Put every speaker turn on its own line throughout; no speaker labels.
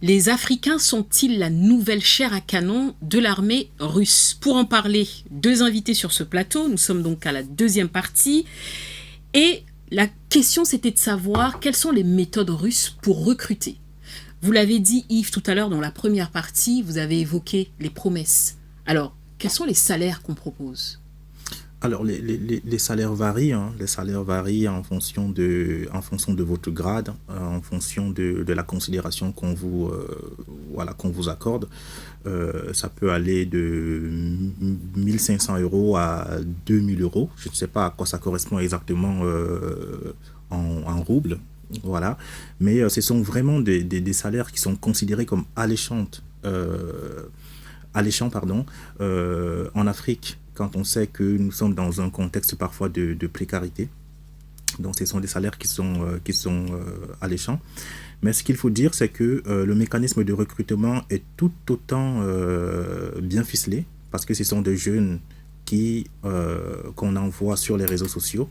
Les Africains sont-ils la nouvelle chair à canon de l'armée russe? Pour en parler, 2 invités sur ce plateau. Nous sommes donc à la 2e partie. Et la question, c'était de savoir quelles sont les méthodes russes pour recruter. Vous l'avez dit, Yves, tout à l'heure, dans la première partie, vous avez évoqué les promesses. Alors, quels sont les salaires qu'on propose?
Alors, les salaires varient. Les salaires varient en fonction de votre grade, en fonction de la considération qu'on vous accorde. Ça peut aller de 1 500 € à 2 000 €. Je ne sais pas à quoi ça correspond exactement en roubles. Voilà. Mais ce sont vraiment des salaires qui sont considérés comme alléchants en Afrique, quand on sait que nous sommes dans un contexte parfois de précarité. Donc ce sont des salaires qui sont alléchants. Mais ce qu'il faut dire, c'est que le mécanisme de recrutement est tout autant bien ficelé, parce que ce sont des jeunes qu'on envoie sur les réseaux sociaux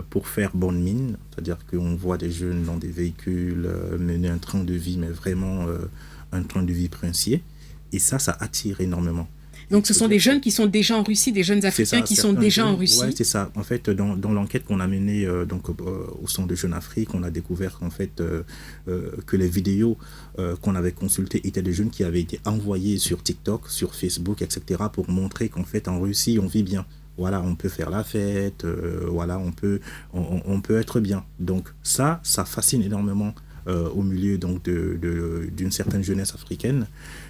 pour faire bonne mine. C'est-à-dire qu'on voit des jeunes dans des véhicules mener un train de vie, mais vraiment un train de vie princier. Et ça attire énormément.
Donc, ce sont des jeunes qui sont déjà en Russie, des jeunes Africains qui sont déjà en Russie.
Oui, c'est ça. En fait, dans l'enquête qu'on a menée au Centre de Jeunes Afrique, on a découvert qu'en fait, que les vidéos qu'on avait consultées étaient des jeunes qui avaient été envoyés sur TikTok, sur Facebook, etc., pour montrer qu'en fait, en Russie, on vit bien. Voilà, on peut faire la fête, voilà, on peut être bien. Donc, ça fascine énormément au milieu donc d'une certaine jeunesse africaine.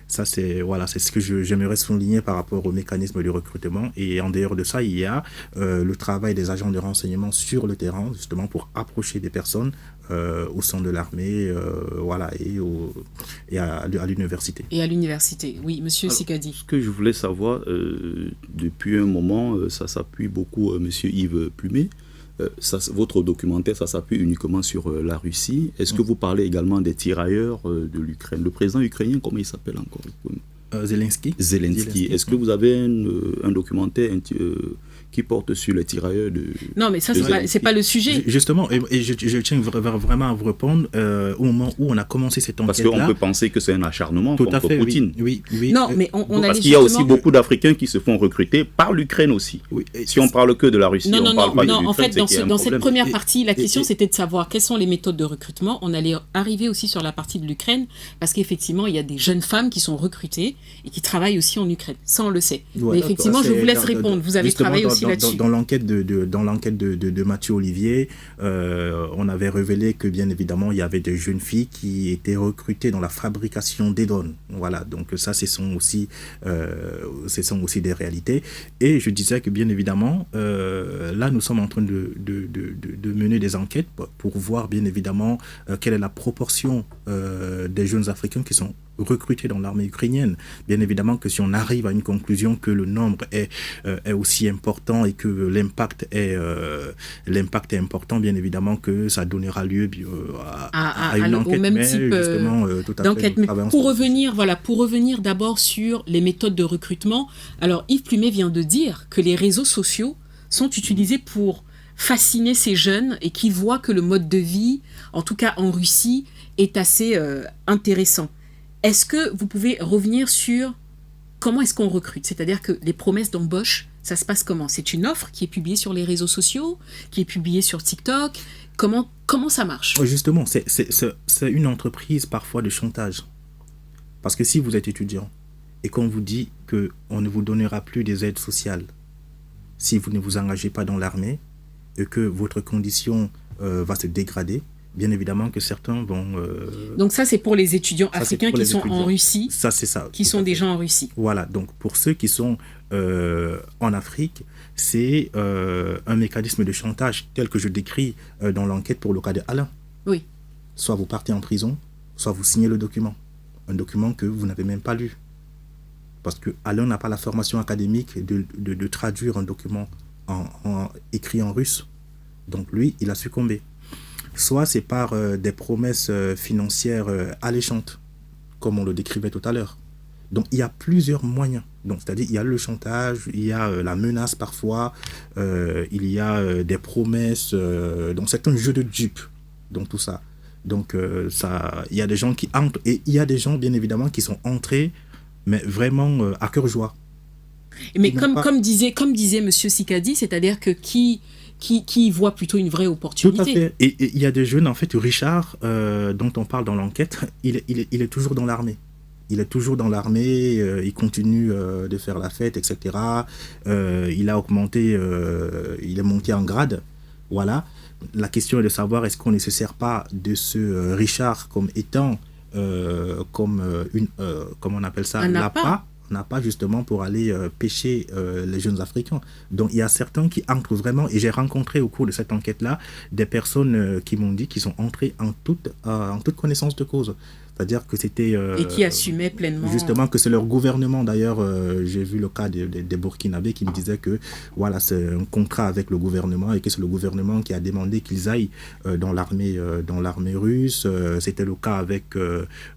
Ça, c'est ce que j'aimerais souligner par rapport au mécanisme de recrutement. Et en dehors de ça, il y a le travail des agents de renseignement sur le terrain, justement pour approcher des personnes au sein de l'armée, et à l'université.
Et à l'université, oui, monsieur Sikadi.
Ce que je voulais savoir, depuis un moment, ça s'appuie beaucoup, monsieur Yves Plumet. Votre documentaire, ça s'appuie uniquement sur la Russie. Est-ce que vous parlez également des tirailleurs de l'Ukraine? Le président ukrainien, comment il s'appelle encore?
Zelensky.
Est-ce que vous avez un documentaire qui porte sur les tirailleurs de...
Non, mais ça, c'est pas le sujet.
Justement, et je tiens vraiment à vous répondre au moment où on a commencé cette enquête-là.
Parce qu'on peut penser que c'est un acharnement contre Poutine.
Oui.
Non, mais on a
parce qu'il y a aussi beaucoup d'Africains qui se font recruter par l'Ukraine aussi. Oui. Si on parle que de la Russie, on parle pas de l'Ukraine.
En fait, dans cette première partie, la question, c'était de savoir quelles sont les méthodes de recrutement. On allait arriver aussi sur la partie de l'Ukraine, parce qu'effectivement, il y a des jeunes femmes qui sont recrutées et qui travaillent aussi en Ukraine. Ça, on le sait. Mais effectivement, je vous laisse répondre. Vous avez travaillé aussi là-dessus.
Dans l'enquête de Mathieu Olivier, on avait révélé que bien évidemment il y avait des jeunes filles qui étaient recrutées dans la fabrication des drones. Voilà, donc ça ce sont aussi des réalités. Et je disais que bien évidemment là nous sommes en train de mener des enquêtes pour voir bien évidemment quelle est la proportion des jeunes Africains qui sont recrutés dans l'armée ukrainienne. Bien évidemment que si on arrive à une conclusion que le nombre est aussi important et que l'impact est important, bien évidemment que ça donnera lieu à une enquête,
au même type d'enquête. Mais pour revenir d'abord sur les méthodes de recrutement, alors Yves Plumet vient de dire que les réseaux sociaux sont utilisés pour fasciner ces jeunes et qui voient que le mode de vie, en tout cas en Russie, est assez intéressant. Est-ce que vous pouvez revenir sur comment est-ce qu'on recrute? C'est-à-dire que les promesses d'embauche, ça se passe comment? C'est une offre qui est publiée sur les réseaux sociaux, qui est publiée sur TikTok? Comment ça marche?
Justement, c'est une entreprise parfois de chantage. Parce que si vous êtes étudiant et qu'on vous dit qu'on ne vous donnera plus des aides sociales si vous ne vous engagez pas dans l'armée et que votre condition va se dégrader, bien évidemment que certains vont...
Donc ça, c'est pour les étudiants africains qui sont en Russie.
Ça, c'est ça.
Qui sont déjà en Russie.
Voilà, donc pour ceux qui sont en Afrique, c'est un mécanisme de chantage tel que je décris dans l'enquête pour le cas de Alain.
Oui.
Soit vous partez en prison, soit vous signez le document. Un document que vous n'avez même pas lu. Parce que Alain n'a pas la formation académique de traduire un document écrit en russe. Donc lui, il a succombé. Soit c'est par des promesses financières alléchantes, comme on le décrivait tout à l'heure. Donc il y a plusieurs moyens. Donc c'est-à-dire il y a le chantage, il y a la menace parfois, il y a des promesses. Donc c'est un jeu de dupes. Donc tout ça. Donc, il y a des gens qui entrent, et il y a des gens, bien évidemment, qui sont entrés, mais vraiment à cœur joie.
Mais comme disait M. Sikadi, c'est-à-dire que qui voit plutôt une vraie opportunité.
Tout à fait. Et il y a des jeunes, en fait, Richard, dont on parle dans l'enquête, il est toujours dans l'armée. Il est toujours dans l'armée, il continue de faire la fête, etc. Il a augmenté, il est monté en grade. Voilà. La question est de savoir, est-ce qu'on ne se sert pas de ce Richard comme étant, comment on appelle ça, l'appât, justement pour aller pêcher les jeunes Africains. Donc il y a certains qui entrent vraiment, et j'ai rencontré au cours de cette enquête-là des personnes qui m'ont dit qu'ils sont entrés en toute connaissance de cause. C'est-à-dire que c'était...
et qui assumaient pleinement...
Justement, que c'est leur gouvernement. D'ailleurs, j'ai vu le cas des Burkinabés qui me disaient que voilà, c'est un contrat avec le gouvernement et que c'est le gouvernement qui a demandé qu'ils aillent dans l'armée russe. C'était le cas avec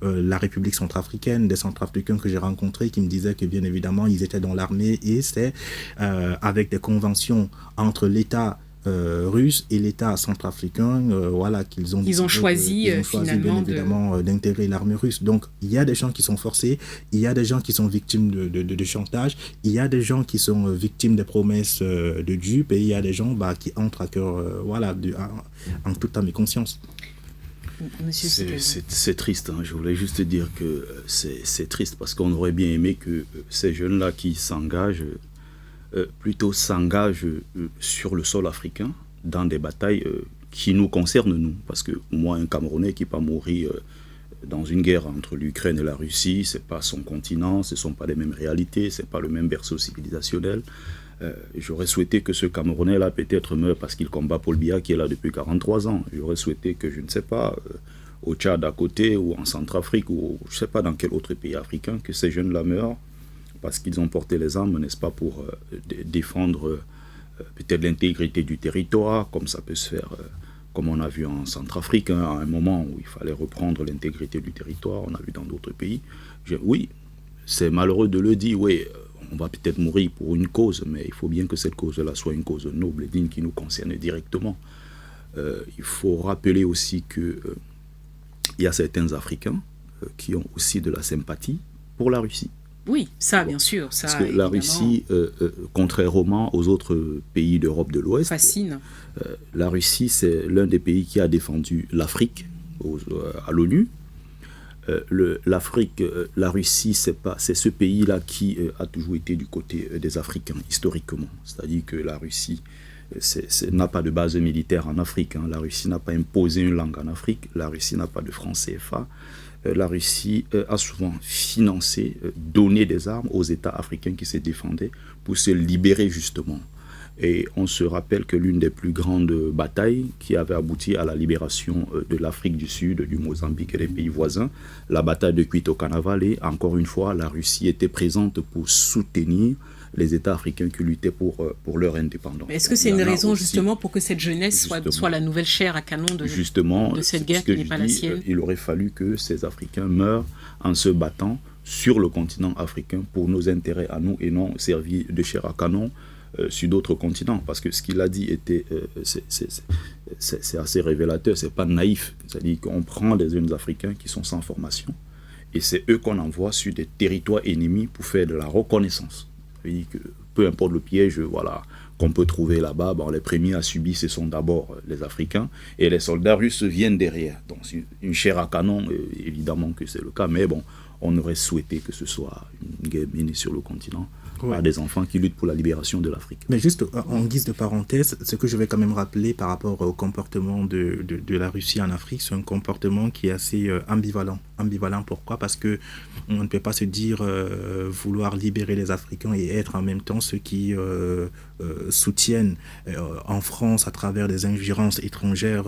la République centrafricaine, des Centrafricains que j'ai rencontrés qui me disaient que bien évidemment, ils étaient dans l'armée, et c'est avec des conventions entre l'État russe et l'État centrafricain, voilà, qu'ils ont
choisi finalement
bien évidemment d'intégrer l'armée russe. Donc il y a des gens qui sont forcés, il y a des gens qui sont victimes de chantage, il y a des gens qui sont victimes des promesses de dupes, et il y a des gens qui entrent à cœur, voilà, en toute âme et conscience.
C'est triste, hein. Je voulais juste dire que c'est triste, parce qu'on aurait bien aimé que ces jeunes-là qui s'engagent plutôt s'engagent sur le sol africain dans des batailles qui nous concernent, nous. Parce que moi, un Camerounais qui pas mourir dans une guerre entre l'Ukraine et la Russie, c'est pas son continent, ce sont pas les mêmes réalités, c'est pas le même berceau civilisationnel. J'aurais souhaité que ce Camerounais-là peut-être meure parce qu'il combat Paul Biya qui est là depuis 43 ans. J'aurais souhaité que, je ne sais pas, au Tchad à côté, ou en Centrafrique, ou je ne sais pas dans quel autre pays africain, que ces jeunes-là meurent parce qu'ils ont porté les armes, n'est-ce pas, pour défendre peut-être l'intégrité du territoire, comme ça peut se faire, comme on a vu en Centrafrique, hein, à un moment où il fallait reprendre l'intégrité du territoire, on a vu dans d'autres pays. Oui, c'est malheureux de le dire, oui, on va peut-être mourir pour une cause, mais il faut bien que cette cause-là soit une cause noble et digne qui nous concerne directement. Il faut rappeler aussi qu'il y a certains Africains qui ont aussi de la sympathie pour la Russie.
Oui, ça, bien sûr. Ça,
parce que la Russie, contrairement aux autres pays d'Europe de l'Ouest,
fascine.
La Russie, c'est l'un des pays qui a défendu l'Afrique à l'ONU. L'Afrique, la Russie, c'est ce pays-là qui a toujours été du côté des Africains, historiquement. C'est-à-dire que la Russie n'a pas de base militaire en Afrique. Hein. La Russie n'a pas imposé une langue en Afrique. La Russie n'a pas de franc CFA. La Russie a souvent financé, donné des armes aux États africains qui se défendaient pour se libérer justement. Et on se rappelle que l'une des plus grandes batailles qui avait abouti à la libération de l'Afrique du Sud, du Mozambique et des pays voisins, la bataille de Cuito Canavale, encore une fois, la Russie était présente pour soutenir les États africains qui luttaient pour leur indépendance.
Est-ce que c'est une raison justement pour que cette jeunesse soit la nouvelle chair à canon de cette guerre qui n'est pas la sienne?
Il aurait fallu que ces Africains meurent en se battant sur le continent africain pour nos intérêts à nous et non servir de chair à canon sur d'autres continents. Parce que ce qu'il a dit c'est assez révélateur, c'est pas naïf. C'est-à-dire qu'on prend des jeunes Africains qui sont sans formation et c'est eux qu'on envoie sur des territoires ennemis pour faire de la reconnaissance. C'est-à-dire que peu importe le piège, voilà, qu'on peut trouver là-bas, les premiers à subir, ce sont d'abord les Africains, et les soldats russes viennent derrière. Donc une chair à canon, évidemment que c'est le cas, mais bon, on aurait souhaité que ce soit une guerre menée sur le continent par des enfants qui luttent pour la libération de l'Afrique.
Mais juste en guise de parenthèse, ce que je vais quand même rappeler par rapport au comportement de la Russie en Afrique, c'est un comportement qui est assez ambivalent. Ambivalent, pourquoi? Parce que on ne peut pas se dire vouloir libérer les Africains et être en même temps ceux qui soutiennent en France à travers des ingérences étrangères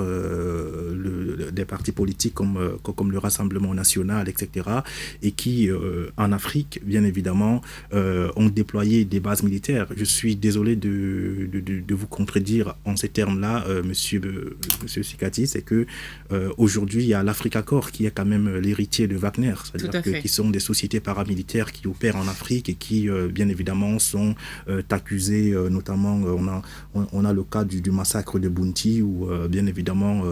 des partis politiques comme le Rassemblement national, etc. et qui en Afrique, bien évidemment, ont déployé des bases militaires. Je suis désolé de vous contredire en ces termes-là, monsieur Sikati, c'est que aujourd'hui il y a l'Africa Corps qui est quand même l'héritage héritiers de Wagner, c'est-à-dire qui sont des sociétés paramilitaires qui opèrent en Afrique et qui, bien évidemment, sont accusés, notamment, on a le cas du massacre de Bounty, où, bien évidemment,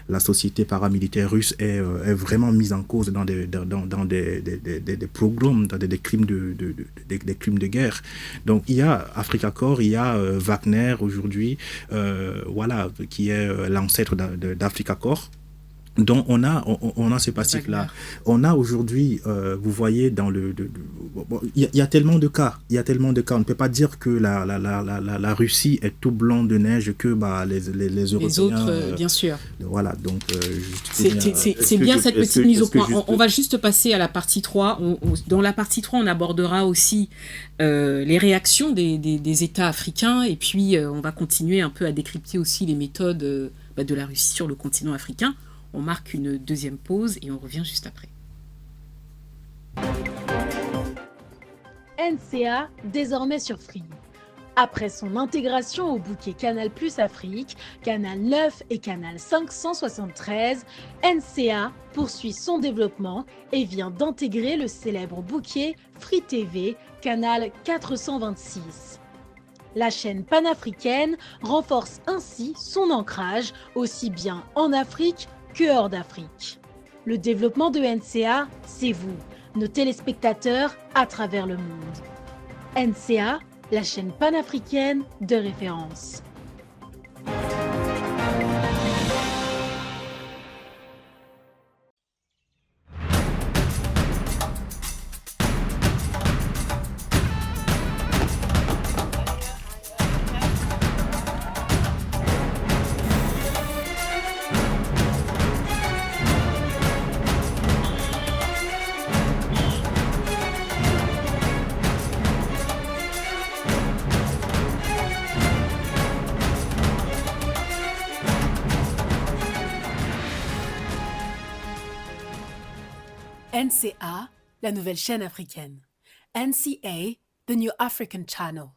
la société paramilitaire russe est vraiment mise en cause dans des pogroms, dans des crimes des crimes de guerre. Donc, il y a Africa Korps, il y a Wagner aujourd'hui, voilà, qui est l'ancêtre d'Africa Korps, dont on a ce passif-là. On a aujourd'hui, vous voyez, il y a tellement de cas, on ne peut pas dire que la Russie est tout blanc de neige que les Européens.
Les autres, bien sûr.
Voilà, donc...
c'est bien cette petite mise au point. On va juste passer à la partie 3. Dans la partie 3, on abordera aussi les réactions des États africains, et puis on va continuer un peu à décrypter aussi les méthodes de la Russie sur le continent africain. On marque une deuxième pause et on revient juste après.
NCA, désormais sur Free. Après son intégration au bouquet Canal+ Afrique, Canal 9 et Canal 573, NCA poursuit son développement et vient d'intégrer le célèbre bouquet Free TV, Canal 426. La chaîne panafricaine renforce ainsi son ancrage aussi bien en Afrique que hors d'Afrique. Le développement de NCA, c'est vous, nos téléspectateurs à travers le monde. NCA, la chaîne panafricaine de référence.
NCA, la nouvelle chaîne africaine. NCA, the new African channel.